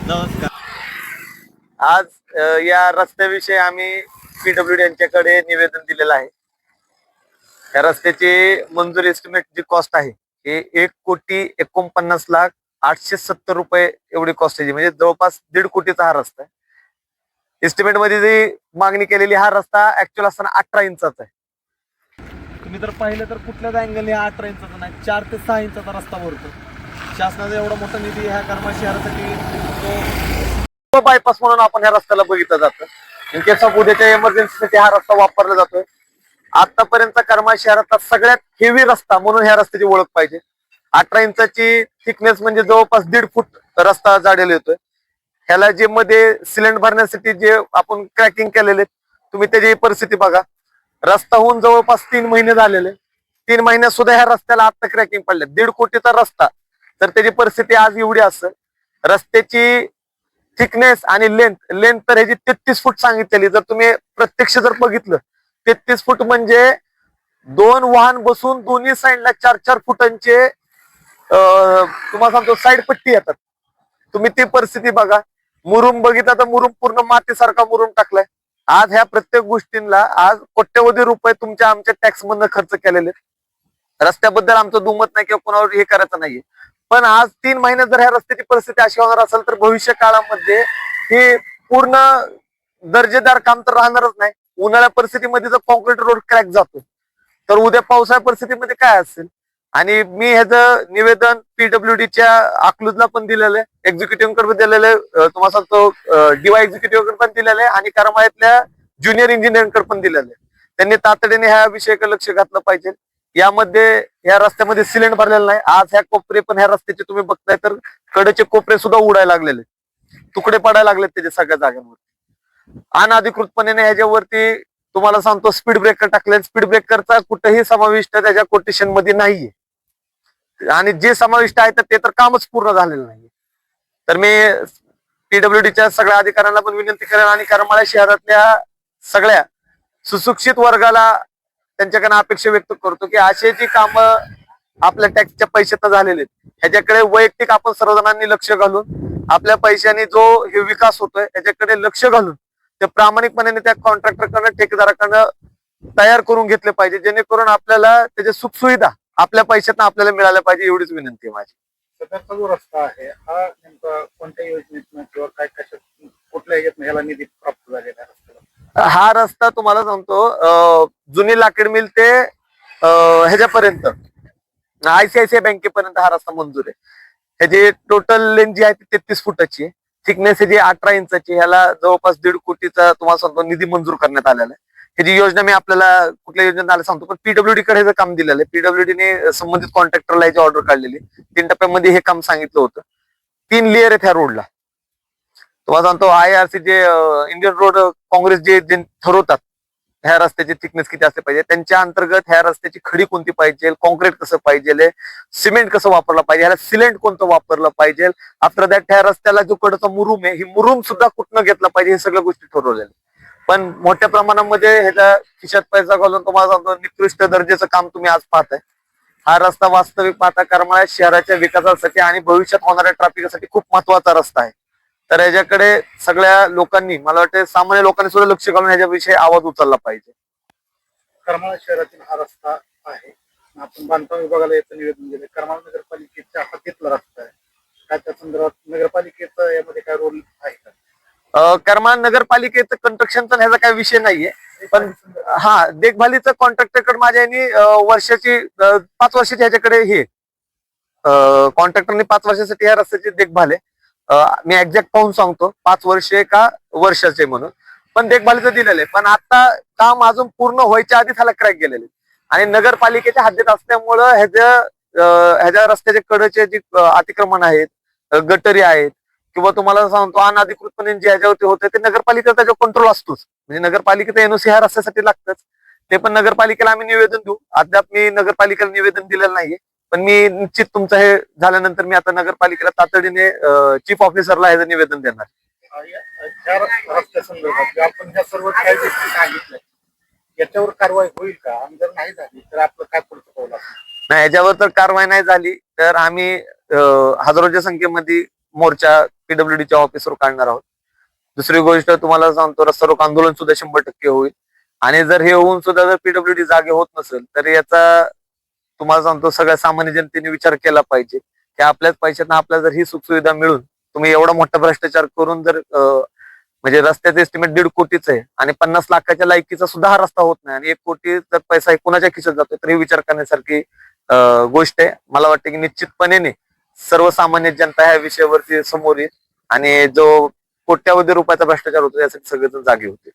नमस्कार. आज या रस्त्याविषयी आम्ही पीडब्ल्यूडी यांच्याकडे निवेदन दिलेलं आहे. या रस्त्याची मंजूर एस्टिमेट जी कॉस्ट आहे हे 1,49,0870 एवढी कॉस्ट आहे, म्हणजे जवळपास 1.5 कोटीचा हा रस्ता आहे. एस्टिमेट मध्ये जी मागणी केलेली हा रस्ता ऍक्च्युअल असताना 18 इंचाचा आहे. तुम्ही तर पाहिलं तर कुठल्याच अँगलने 18 इंचाचा नाही, 4 ते 6 इंचाचा रस्ता भरतो. शासनाचा एवढा मोठा निधी ह्या कर्मा शहरासाठी बायपास म्हणून आपण ह्या रस्त्याला बघितलं जातं. इन केस ऑफ उद्याच्या इमर्जन्सीसाठी हा रस्ता वापरला जातोय. आतापर्यंत करमाळ शहरातला सगळ्यात हेवी रस्ता म्हणून ह्या रस्त्याची ओळख पाहिजे. 18 इंचाची थिकनेस म्हणजे जवळपास 1.5 फूट रस्ता जाडेल येतोय. ह्याला जे मध्ये सिलेंडर भरण्यासाठी जे आपण क्रॅकिंग केलेले, तुम्ही त्याची परिस्थिती बघा. रस्ता होऊन जवळपास 3 महिने झालेले. 3 महिन्यात सुद्धा ह्या रस्त्याला आता क्रॅकिंग पडले. 1.5 कोटीचा रस्ता तर त्याची परिस्थिती आज एवढी असेल. रस्त्याची थिकनेस आणि लेंथ तर ह्याची 33 फूट सांगितलेली. जर तुम्ही प्रत्यक्ष जर बघितलं 33 फूट म्हणजे 2 वाहन बसून दोन्ही साईडला 4-4 फुटांचे तुम्हाला सांगतो साईड पट्टी येतात. तुम्ही ती परिस्थिती बघा. मुरुम बघितला तर मुरुम पूर्ण मातीसारखा मुरुम टाकलाय. आज ह्या प्रत्येक गोष्टींना आज कोट्यवधी रुपये तुमच्या आमच्या टॅक्स मधनं खर्च केलेले. रस्त्याबद्दल आमचं दुमत नाही किंवा कोणावर हे करायचं नाहीये, पण आज 3 महिन्यात जर ह्या रस्त्याची परिस्थिती अशी होणार असेल तर भविष्य काळामध्ये हे पूर्ण दर्जेदार काम तर राहणारच नाही. उन्हाळ्या परिस्थितीमध्ये जर कॉन्क्रीट रोड क्रॅक जातो तर उद्या पावसाळ्या परिस्थितीमध्ये काय असेल. आणि मी ह्याचं निवेदन पीडब्ल्यूडीच्या अकलूजला पण दिलेलं आहे, एक्झिक्युटिव्ह कडे दिलेलं आहे, तुम्हाला सांगतो डीवाय एक्झिक्युटिव्ह कडे पण दिलेलं आहे आणि करमाळ्यातल्या ज्युनियर इंजिनिअरकडे पण दिलेलं आहे. त्यांनी तातडीने ह्या विषयाकडे लक्ष घातलं पाहिजे. यामध्ये या रस्त्यामध्ये सिलेंड भरलेलं नाही. आज ह्या कोपरे पण ह्या रस्त्याचे तुम्ही बघताय तर कडेचे कोपरे सुद्धा उडायला लागलेले, तुकडे पडायला लागलेत त्याच्या सगळ्या जागांवर. अनधिकृतपणे ह्याच्यावरती तुम्हाला सांगतो स्पीड ब्रेकर टाकले. स्पीड ब्रेकरचा कुठेही समाविष्ट त्याच्या कोटेशन मध्ये नाहीये आणि जे समाविष्ट आहे ते तर कामच पूर्ण झालेलं नाहीये. तर मी पीडब्ल्यूडीच्या सगळ्या अधिकाऱ्यांना पण विनंती करेन आणि करमाळा शहरातल्या सगळ्या सुशिक्षित वर्गाला त्यांच्याकडे अपेक्षा व्यक्त करतो की असे जी कामं आपल्या टॅक्सच्या पैशात झालेले ह्याच्याकडे वैयक्तिक आपण सर्वजणांनी लक्ष घालून आपल्या पैशाने जो हे विकास होतोय त्याच्याकडे लक्ष घालून ते प्रामाणिकपणे त्या कॉन्ट्रॅक्टरकडनं ठेकेदाराकडनं तयार करून घेतले पाहिजे, जेणेकरून आपल्याला त्याच्या सुखसुविधा आपल्या पैशातनं आपल्याला मिळाल्या पाहिजे. एवढीच विनंती आहे माझी. सध्याचा जो रस्ता आहे हा नेमका कोणत्या योजनेतून किंवा काय कशा कुठल्या ह्याच्यातून ह्याला निधी प्राप्त झालेला आहे रस्त्याला? हा रस्ता तुम्हाला सांगतो जुनी लाकड मिल ते ह्याच्यापर्यंत ICICI बँकेपर्यंत हा रस्ता मंजूर आहे. ह्याची टोटल लेंथ जी आहे ती 33 फुटाची आहे. थिकनेस ह्याची 18 इंचाची. ह्याला जवळपास 1.5 कोटीचा तुम्हाला सांगतो निधी मंजूर करण्यात आलेला आहे. ह्याची योजना मी आपल्याला कुठल्या योजनेत आलं सांगतो, पण पीडब्ल्यूडी कडे हे काम दिलेलं आहे. पीडब्ल्यूडीने संबंधित कॉन्ट्रॅक्टरला याची ऑर्डर काढलेली. 3 टप्प्यामध्ये हे काम सांगितलं होतं. 3 लेअर आहेत ह्या रोडला. तुम्हाला सांगतो IRC जे इंडियन रोड काँग्रेस जे ठरवतात ह्या रस्त्याची थिकनेस किती असते पाहिजे, त्यांच्या अंतर्गत ह्या रस्त्याची खडी कोणती पाहिजे, कॉन्क्रीट कसं पाहिजे, सिमेंट कसं वापरलं पाहिजे, ह्याला सिलेंट कोणतं वापरलं पाहिजे, आफ्टर दॅट ह्या रस्त्याला जो कडचा मुरुम आहे ही मुरुम सुद्धा कुठनं घेतला पाहिजे, हे सगळ्या गोष्टी ठरवलेल्या. पण मोठ्या प्रमाणामध्ये ह्याच्या खिशात पैसा घालून तुम्हाला सांगतो निकृष्ट दर्जाचं काम तुम्ही आज पाहताय. हा रस्ता वास्तविक पाहता करमाळा शहराच्या विकासासाठी आणि भविष्यात होणाऱ्या ट्रॅफिकसाठी खूप महत्वाचा रस्ता आहे. तर याच्याकडे सगळ्या लोकांनी, मला वाटतं सामान्य लोकांनी सुद्धा लक्ष घालून ह्याच्याविषयी आवाज उचलला पाहिजे. करमाळा शहरातील हा रस्ता आहे, आपण बांधकाम विभागाला याचं निवेदन दिले. करमाळा नगरपालिकेच्या हातीतला रस्ता आहे, काय त्या संदर्भात नगरपालिकेचा यामध्ये काय रोल आहे का? करमाळा नगरपालिकेचं कन्स्ट्रक्शनचा ह्याचा काही विषय नाहीये, पण हा देखभालीचं कॉन्ट्रॅक्टरकडे माझ्या वर्षाची 5 वर्षाची ह्याच्याकडे हे कॉन्ट्रॅक्टरने 5 वर्षासाठी ह्या रस्त्याची देखभाल आहे. मी एक्झॅक्ट पाहून सांगतो 5 वर्षे का वर्षाचे म्हणून, पण देखभालीचं दिलेलं आहे. पण आता काम अजून पूर्ण व्हायच्या आधीच ह्याला क्रॅक गेलेले आणि नगरपालिकेच्या हद्दीत असल्यामुळं ह्याच्या रस्त्याच्या कडेचे जे अतिक्रमण आहेत, गटरी आहेत किंवा तुम्हाला सांगतो अनधिकृतपणे जे ह्याच्यावरती होते ते नगरपालिकेचा त्याच्यावर कंट्रोल असतोच. म्हणजे नगरपालिकेचा NOC ह्या रस्त्यासाठी लागतच. ते पण नगरपालिकेला आम्ही निवेदन देऊ. अद्याप मी नगरपालिकेला निवेदन दिलेलं नाहीये, पण मी निश्चित तुमचं हे झाल्यानंतर मी आता नगरपालिकेला तातडीने चीफ ऑफिसरला ह्याचं निवेदन देणार. रस्त्या संदर्भात आपण ह्या सर्व काही गोष्टी सांगितल्या याच्यावर कारवाई होईल का, आणि जर नाही झाली तर आपलं काय पुढचं पाऊल असेल? नाही, याच्यावर तर कारवाई नाही झाली तर आम्ही हजारोच्या संख्येमध्ये मोर्चा पीडब्ल्यूडीच्या ऑफिसवर काढणार आहोत. दुसरी गोष्ट तुम्हाला सांगतो, रस्ता रोको आंदोलन सुद्धा 100% होईल. आणि जर हे होऊन सुद्धा जर पीडब्ल्यूडी जागे होत नसेल तर याचा तुम्हाला सांगतो सगळ्या सामान्य जनतेने विचार केला पाहिजे की आपल्याच पैशातून आपल्याला जर ही सुखसुविधा मिळून तुम्ही एवढा मोठा भ्रष्टाचार करून जर म्हणजे रस्त्याचं एस्टिमेट 1.5 कोटीच आहे आणि 50 लाखाच्या लायकीचा सुद्धा हा रस्ता होत नाही आणि 1 कोटी जर पैसा कुणाच्या खिशात जातोय तर हे विचार करण्यासारखी गोष्ट आहे. मला वाटतं की निश्चितपणे सर्वसामान्य जनता ह्या विषयावरती समोर येईल आणि जो कोट्यावधी रुपयाचा भ्रष्टाचार होतो यासाठी सगळेजण जागे होते.